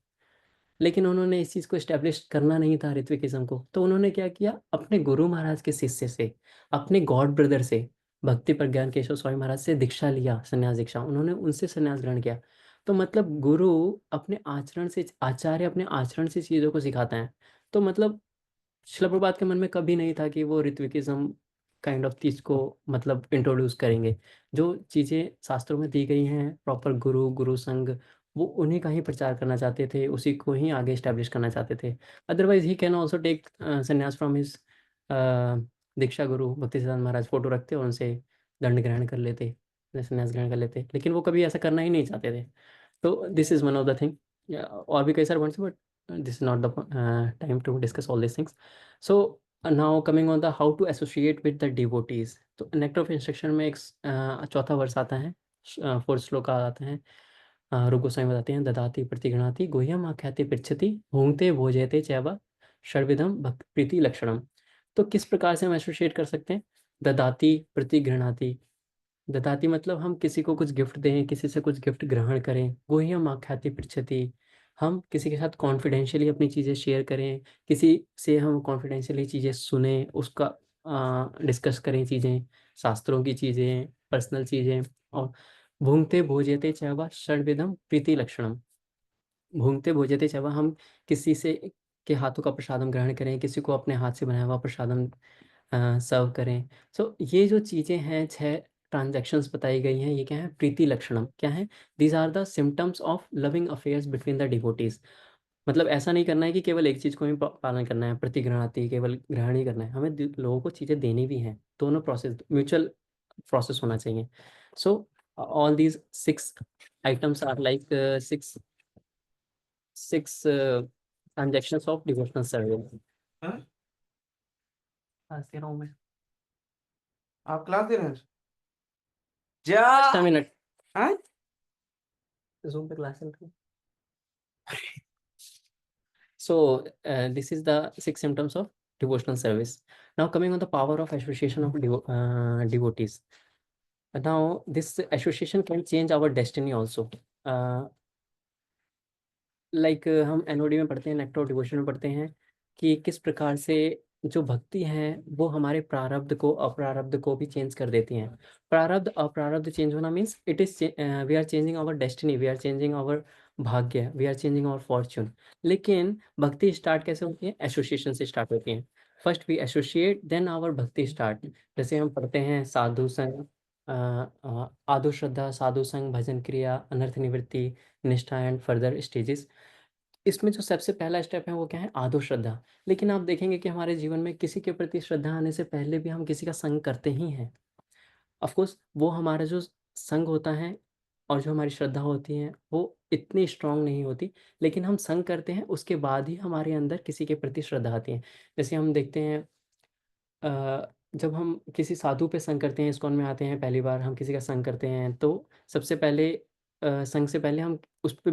लेकिन उन्होंने इस चीज़ को एस्टेब्लिश करना नहीं था ऋत्विकिज़्म को, तो उन्होंने क्या किया, अपने गुरु महाराज के शिष्य से, अपने गॉड ब्रदर से, भक्ति प्रज्ञान केशव स्वामी महाराज से दीक्षा लिया, संन्यास दीक्षा, उन्होंने उनसे संन्यास ग्रहण किया। तो मतलब गुरु अपने आचरण से, आचार्य अपने आचरण से चीज़ों को सिखाते हैं। तो मतलब शिला प्रभुपाद के मन में कभी नहीं था कि वो ऋत्विकिज्म काइंड ऑफ चीज़ को मतलब इंट्रोड्यूस करेंगे। जो चीज़ें शास्त्रों में दी गई हैं, प्रॉपर गुरु, गुरु संग, वो उन्हीं का ही प्रचार करना चाहते थे, उसी को ही आगे स्टैब्लिश करना चाहते थे। Otherwise he can also take sannyas from his diksha guru भक्ति सिद्धांत महाराज, फ़ोटो रखते और उनसे दंड ग्रहण कर लेते, संन्यास ग्रहण कर लेते। लेकिन वो कभी ऐसा करना ही नहीं चाहते थे। तो this is one of the thing. और भी कई सारे पॉइंट्स हैं, but this is not the time to discuss all these things. So now coming on the how to associate with the devotees, तो नेक्टर ऑफ इंस्ट्रक्शन में एक चौथा वर्ष आता है, फोर्थ श्लोक आता है। रूप गोस्वामी बताते हैं, ददाति प्रतिगृणाति गुह्यम आख्याति पृच्छति भूंगते भोजयते चैव षड्विधम भक्ति प्रीति लक्षणम। तो किस प्रकार से हम एसोसिएट कर सकते हैं, ददाति प्रतिगृणाति, ददाती मतलब हम किसी को कुछ गिफ्ट दें, किसी से कुछ गिफ्ट ग्रहण करें, गुह्यम आख्याति पृच्छति, हम किसी के साथ कॉन्फिडेंशियली अपनी चीज़ें शेयर करें, किसी से हम कॉन्फिडेंशियली चीज़ें सुने, उसका डिस्कस करें चीज़ें, शास्त्रों की चीज़ें, पर्सनल चीज़ें। और भुंक्ते भोज्यते च वा षड्विधम प्रीति लक्षणम, भूंगते भोजते चाहे हम किसी से के हाथों का प्रसादम ग्रहण करें, किसी को अपने हाथ से बनाया हुआ प्रसादम सर्व करें। सो ये जो चीज़ें हैं, 6 ट्रांज़ैक्शंस बताई गई हैं, ये क्या है, प्रीति लक्षणम क्या है? These are the symptoms of loving affairs between the devotees. मतलब ऐसा नहीं करना है कि केवल एक चीज़ को ही प पालन करना है, प्रतिगृह्णाति केवल ग्रहण ही करना है, हमें द लोगों को चीज़ें देनी भी हैं। दोनों प्रोसेस म्यूचुअल प्रोसेस होना चाहिए। So all these 6 items are like 6 transactions of devotional service. हाँ? क्लास दे रहा हूँ मैं। आप क्लास दे रहे हैं? जा। जस्ट अ मिनट, हाँ? ज़ूम पे क्लास चल रही है। So, this is the 6 symptoms of devotional service. Now, coming on the power of association of devotees. Now, this association can change our destiny also. Uh, like हम NOD में पढ़ते हैं, nectar devotion में पढ़ते हैं कि किस प्रकार से जो भक्ति है वो हमारे प्रारब्ध को, अप्रारब्ध को भी चेंज कर देती हैं। प्रारब्ध अप्रारब्ध चेंज होना means it is we are changing our destiny, we are changing our bhagya, we are changing our fortune. लेकिन भक्ति स्टार्ट कैसे होती है, एसोसिएशन से स्टार्ट होती है। First we associate, then our bhakti start. जैसे हम पढ़ते हैं साधु संग, आदो श्रद्धा, साधु संग, भजन क्रिया, अनर्थ निवृत्ति, निष्ठा एंड फर्दर स्टेजेस। इसमें जो सबसे पहला स्टेप है वो क्या है, आदो श्रद्धा। लेकिन आप देखेंगे कि हमारे जीवन में किसी के प्रति श्रद्धा आने से पहले भी हम किसी का संग करते ही हैं। ऑफ कोर्स वो हमारा जो संग होता है और जो हमारी श्रद्धा होती है वो इतनी स्ट्रांग नहीं होती, लेकिन हम संग करते हैं उसके बाद ही हमारे अंदर किसी के प्रति श्रद्धा आती है। जैसे हम देखते हैं, जब हम किसी साधु पे संग करते हैं, इस्कॉन में आते हैं पहली बार, हम किसी का संग करते हैं तो सबसे पहले संग से पहले हम उस पे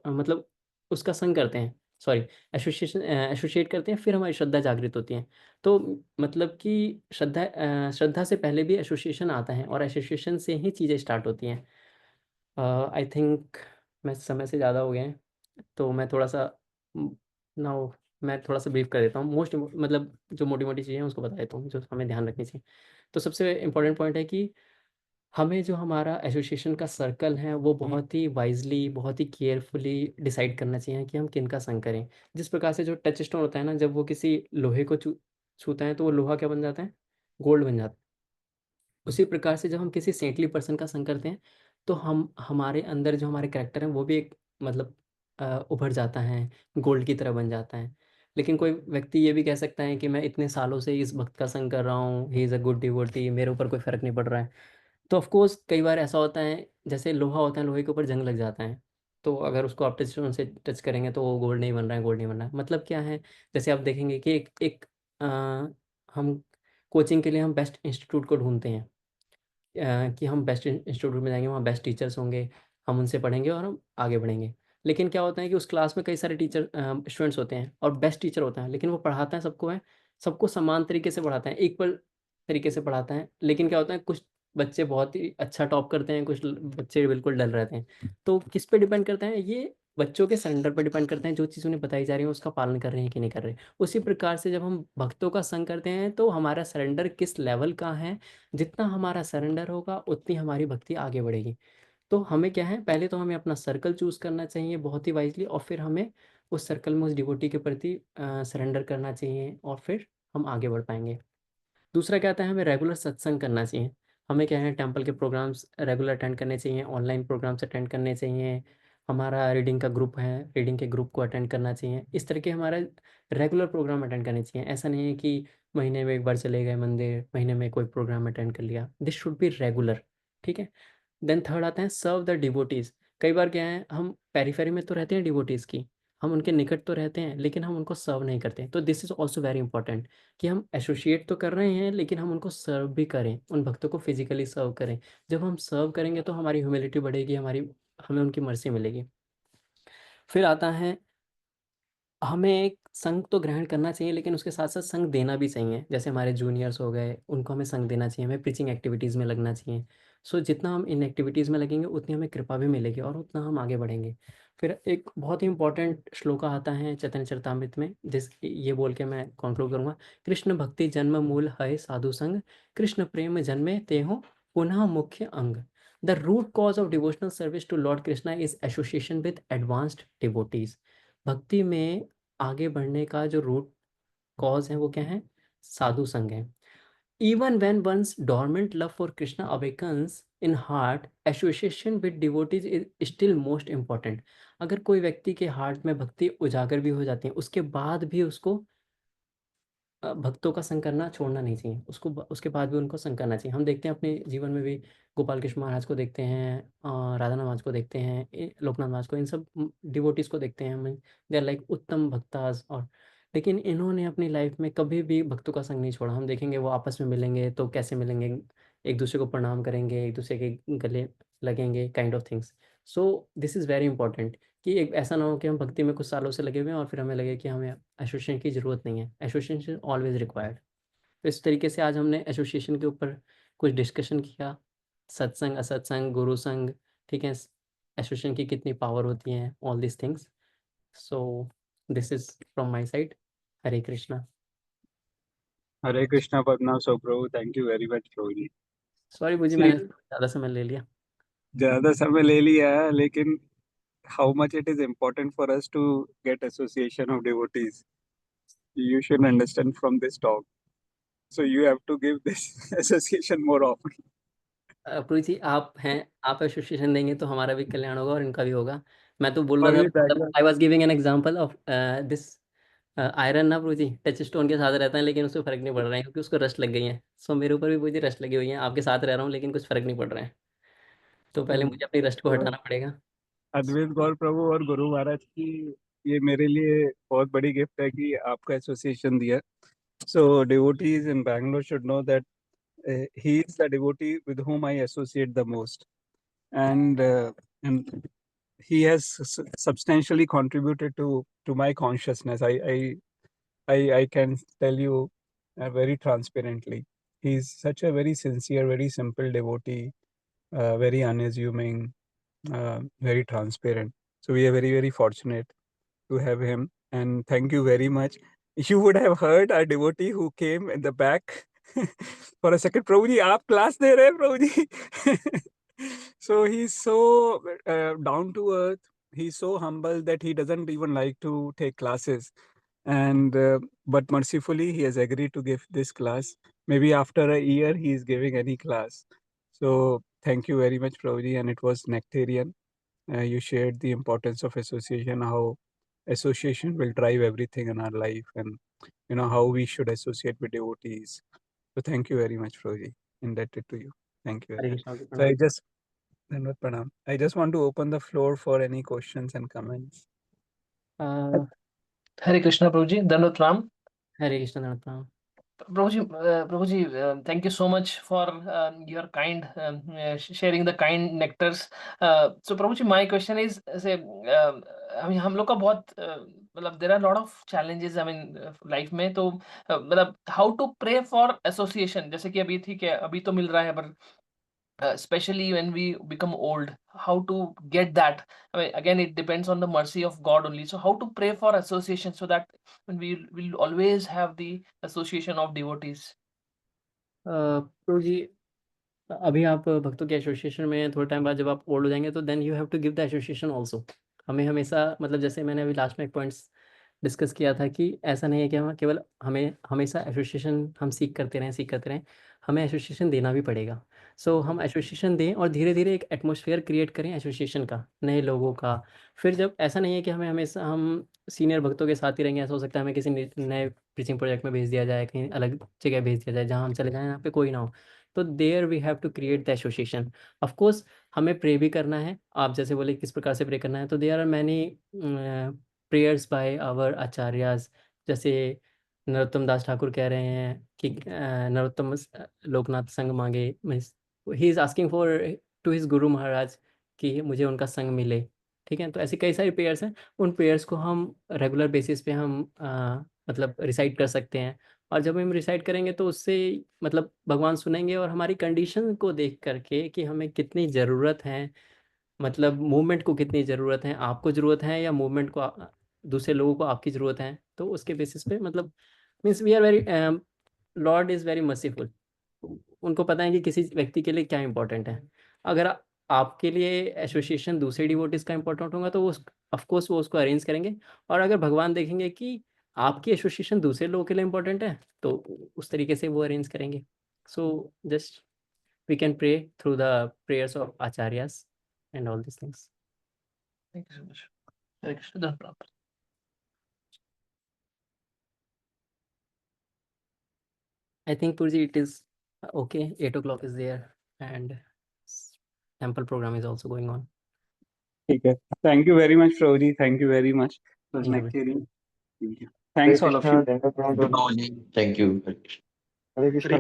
मतलब उसका संग करते हैं। सॉरी, एसोसिएशन एसोसिएट करते हैं, फिर हमारी श्रद्धा जागृत होती है। तो मतलब कि श्रद्धा से पहले भी एसोसिएशन आता है और एसोसिएशन से ही चीज़ें स्टार्ट होती हैं। आई थिंक मैं समय से ज़्यादा हो गए हैं, तो मैं थोड़ा-सा नाउ मैं थोड़ा-सा ब्रीफ कर देता हूँ। मोस्ट मतलब जो मोटी-मोटी चीज़ें हैं उसको बता देता हूँ, जो हमें ध्यान रखनी चाहिए। तो सबसे इम्पोर्टेंट पॉइंट है कि हमें जो हमारा एसोसिएशन का सर्कल है वो बहुत ही वाइज़ली, बहुत ही केयरफुली डिसाइड करना चाहिए कि हम किनका संग करें। जिस प्रकार से जो टच स्टोन होता है ना, जब वो किसी लोहे को छूता है तो वो लोहा क्या बन जाता है? गोल्ड बन जाता है। उसी प्रकार से जब हम किसी सेंटली पर्सन का संग करते हैं, तो हम हमारे अंदर जो हमारे करैक्टर हैं वो भी एक मतलब उभर जाता है, गोल्ड की तरह बन जाता है। लेकिन कोई व्यक्ति ये भी कह सकता है कि मैं इतने सालों से इस भक्त का संग कर रहा हूँ, ही इज़ अ गुड डिवोटी, मेरे ऊपर कोई फ़र्क नहीं पड़ रहा है। तो ऑफ कोर्स कई बार ऐसा होता है, जैसे लोहा होता है, लोहे के ऊपर जंग लग जाता है। तो अगर उसको आप टच से टच करेंगे तो वो गोल्ड नहीं बन रहा है, गोल्ड नहीं बन रहा है। मतलब क्या है, जैसे आप देखेंगे कि एक एक अ, हम कोचिंग के लिए हम बेस्ट इंस्टीट्यूट को ढूँढते हैं, कि हम बेस्ट इंस्टीट्यूट में जाएँगे, वहाँ बेस्ट टीचर्स होंगे, हम उनसे पढ़ेंगे और हम आगे बढ़ेंगे। लेकिन क्या होता है कि उस क्लास में कई सारे स्टूडेंट्स होते हैं और बेस्ट टीचर होता है, लेकिन वो पढ़ाता है सबको है, सबको समान तरीके से पढ़ाता है, इक्वल तरीके से पढ़ाता है। लेकिन क्या होता है, कुछ बच्चे बहुत ही अच्छा टॉप करते हैं, कुछ ल बच्चे बिल्कुल डल रहते हैं। तो किस पे डिपेंड करता है ये? बच्चों के सरेंडर पे डिपेंड करते हैं, जो चीज़ उन्हें बताई जा रही है उसका पालन कर रहे हैं कि नहीं कर रहे। उसी प्रकार से जब हम भक्तों का संग करते हैं तो हमारा सरेंडर किस लेवल का है, जितना हमारा सरेंडर होगा उतनी हमारी भक्ति आगे बढ़ेगी। तो हमें क्या है, पहले तो हमें अपना सर्कल चूज़ करना चाहिए बहुत ही वाइज़ली, और फिर हमें उस सर्कल में उस डिवोटी के प्रति सरेंडर करना चाहिए, और फिर हम आगे बढ़ पाएँगे। दूसरा क्या आता है, हमें रेगुलर सत्संग करना चाहिए। हमें क्या है, टेम्पल के प्रोग्राम्स रेगुलर अटेंड करने चाहिए, ऑनलाइन प्रोग्राम्स अटेंड करने चाहिए। हमारा रीडिंग का ग्रुप है, रीडिंग के ग्रुप को अटेंड करना चाहिए। इस तरह के हमारा रेगुलर प्रोग्राम अटेंड करने चाहिए। ऐसा नहीं है कि महीने में 1 बार चले गए मंदिर, महीने में कोई प्रोग्राम अटेंड कर लिया। दिस शुड बी रेगुलर, ठीक है? देन थर्ड आता है सर्व द डिवोटीज़। कई बार क्या है, हम पेरिफेरी में तो रहते हैं डिवोटीज़ की, हम उनके निकट तो रहते हैं, लेकिन हम उनको सर्व नहीं करते। तो this is also very important कि हम एसोसिएट तो कर रहे हैं, लेकिन हम उनको सर्व भी करें, उन भक्तों को फिज़िकली सर्व करें। जब हम सर्व करेंगे तो हमारी ह्यूमिलिटी बढ़ेगी, हमें उनकी मर्सी मिलेगी। फिर आता है, हमें एक संग तो ग्रहण करना चाहिए, लेकिन उसके साथ-साथ संग देना भी चाहिए। जैसे हमारे जूनियर्स हो गए, उनको हमें संग देना चाहिए, हमें प्रीचिंग एक्टिविटीज़ में लगना चाहिए। सो जितना हम इन एक्टिविटीज़ में लगेंगे, उतनी हमें कृपा भी मिलेगी और उतना हम आगे बढ़ेंगे। फिर एक बहुत ही इम्पोर्टेंट श्लोका आता है चैतन्य चरितामृत में, ये बोल के मैं कॉन्क्लूड करूँगा। कृष्ण भक्ति जन्म मूल है साधु संग, कृष्ण प्रेम जन्मे तेहु पुनः मुख्य अंग। The root cause of devotional service to lord Krishna is association with advanced devotees. भक्ति में आगे बढ़ने का जो रूट कॉज़ है वो क्या है? साधु संग है। Even when once dormant love for Krishna awakens in heart, association with devotees is still most important. अगर कोई व्यक्ति के हार्ट में भक्ति उजागर भी हो जाती है, उसके बाद भी उसको भक्तों का संग करना छोड़ना नहीं चाहिए। उसके बाद भी उनको संग करना चाहिए। हम देखते हैं अपने जीवन में भी, गोपाल कृष्ण महाराज को देखते हैं, राधा महाराज को देखते हैं, लोकनाथ महाराज को, इन सब डिवोटीज़ को देखते हैं हमें, दे आर लाइक उत्तम भक्तास। और लेकिन इन्होंने अपनी लाइफ में कभी भी भक्तों का संग नहीं छोड़ा। हम देखेंगे वो आपस में मिलेंगे तो कैसे मिलेंगे, एक दूसरे को प्रणाम करेंगे, एक दूसरे के गले लगेंगे, kind of things. So this is very important कि एक ऐसा ना हो कि हम भक्ति में कुछ सालों से लगे हुए हैं और फिर हमें लगे कि हमें एसोसिएशन की ज़रूरत नहीं है। Association always required. तो इस तरीके से आज हमने एसोसिएशन के ऊपर कुछ डिस्कशन किया, सत्संग, असत्संग, गुरु संग, ठीक है, एसोसिएशन की कितनी पावर होती है, all this things. So this is from my side. Hare Krishna. Hare Krishna Padma सो Prabhu, thank you very much Prabhu ji. Sorry busy, See, मैंने ज़्यादा समय ले लिया। ज्यादा समय ले लिया है, लेकिन how much it is important for us to get association of devotees. You should understand from this talk. So you have to give this association more often. Preeti ji, आप हैं, आप एसोसिएशन देंगे तो हमारा भी कल्याण होगा और इनका भी होगा। मैं तो बोल और रहा ये था, background I was giving an example of this iron ना प्रीति, टच स्टोन के साथ रहता है लेकिन उससे फ़र्क नहीं पड़ रहा है क्योंकि उसको रस्ट लग गई है। सो मेरे ऊपर भी प्रीति रस्ट लगी हुई है, आपके साथ रह रहा हूँ लेकिन कुछ फ़र्क नहीं पड़ रहा है। तो पहले मुझे अपनी रस्ट को हटाना पड़ेगा। अद्वैत गौर प्रभु और गुरु महाराज की ये मेरे लिए बहुत बड़ी गिफ्ट है कि आपका एसोसिएशन दिया। So devotees in Bangalore should know that he is the devotee with whom I associate the most. And he has substantially contributed to my consciousness. I can tell you very transparently. He's such a very sincere, very simple devotee, very unassuming, very transparent. So we are very, very fortunate to have him. And thank you very much. You would have heard our devotee who came in the back for a second. Prabhuji, aap class de rahe, Prabhuji. So he's so down to earth. He's so humble that he doesn't even like to take classes. And but mercifully, he has agreed to give this class. Maybe after a year, he is giving any class. So thank you very much, Prabhuji. And it was nectarian. You shared the importance of association, how association will drive everything in our life, and how we should associate with devotees. So thank you very much, Prabhuji. Indebted to you. Thank you. Hare Krishna. So I just want to open the floor for any questions and comments. Hare Krishna, Prabhuji. Dandavat Pranam. Hare Krishna. Dandavat Pranam. Prabhuji, thank you so much for your kind sharing the kind nectars. So Prabhuji, my question is, say, I mean, हम लोग का बहुत मतलब there are a lot of challenges, I mean, life में, तो मतलब how to pray for association, जैसे कि अभी ठीक है, अभी तो मिल रहा है, but especially when we become old, how to get that? I mean, again, it depends on the mercy of God only. So how to pray for association so that when we will always have the association of devotees? प्रभु जी, अभी आप भक्तों के association में थोड़े time बाद जब आप old हो जाएंगे तो then you have to give the association also. हमें हमेशा मतलब जैसे मैंने अभी लास्ट में एक पॉइंट्स डिस्कस किया था कि ऐसा नहीं है कि हम केवल हमें हमेशा एसोसिएशन हम सीख करते रहें, हमें एसोसिएशन देना भी पड़ेगा. सो हम एसोसिएशन दें और धीरे धीरे एक एटमॉस्फेयर क्रिएट करें एसोसिएशन का, नए लोगों का. फिर जब ऐसा नहीं है कि हमें हमेशा हम सीनियर भक्तों के साथ ही रहेंगे. ऐसा हो सकता है हमें किसी नए प्रीचिंग प्रोजेक्ट में भेज दिया जाए, कहीं अलग जगह भेज दिया जाए जहाँ हम चले जाएँ, यहाँ पे कोई ना हो. तो there we have to create the association. Of course हमें प्रे भी करना है. आप जैसे बोले किस प्रकार से प्रे करना है, तो there are many prayers by our acharyas. जैसे नरोत्तम दास ठाकुर कह रहे हैं कि नरोत्तम लोकनाथ संग मांगे. He is asking for to his guru Maharaj कि मुझे उनका संग मिले. ठीक है, तो ऐसी कई सारी प्रेयर्स हैं. उन प्रेयर्स को हम रेगुलर बेसिस पे हम मतलब रिसाइट कर सकते हैं. और जब हम रिसाइट करेंगे तो उससे मतलब भगवान सुनेंगे और हमारी कंडीशन को देख करके कि हमें कितनी ज़रूरत है, मतलब मूवमेंट को कितनी ज़रूरत है, आपको ज़रूरत है या मूवमेंट को दूसरे लोगों को आपकी ज़रूरत है, तो उसके बेसिस पे मतलब means we are very lord is very merciful. उनको पता है कि किसी व्यक्ति के लिए क्या इंपॉर्टेंट है. अगर आपके लिए एसोसिएशन दूसरे डिवोटीज का इंपॉर्टेंट होगा तो वो ऑफकोर्स वो उसको अरेंज करेंगे. और अगर भगवान देखेंगे कि आपकी एसोसिएशन दूसरे लोगों के लिए इंपॉर्टेंट है तो उस तरीके से वो अरेंज करेंगे. So just we can pray through the prayers of acharyas and all this things. Thank you so much. Hare Krishna, Dandavat Pranam. I think Purji it is okay. 8 o'clock is there and temple program is also going on. Okay. Thank you very much, Prabhuji. Thank you very much. It was Thank you. nectarian. Thank you. Thanks all of you. Thank you. Hare Krishna,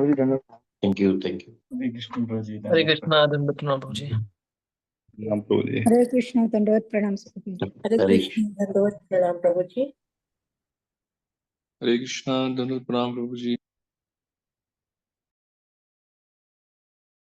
Thank you. Thank you. Hare Krishna, Prabhuji. Hare Krishna, Dandavat Pranam, Prabhuji. हरे कृष्ण दंडवत प्रणाम सभी. Hare Krishna. दंडवत प्रणाम प्रभु जी. हरे कृष्णा, दंडवत प्रणाम प्रभु जी.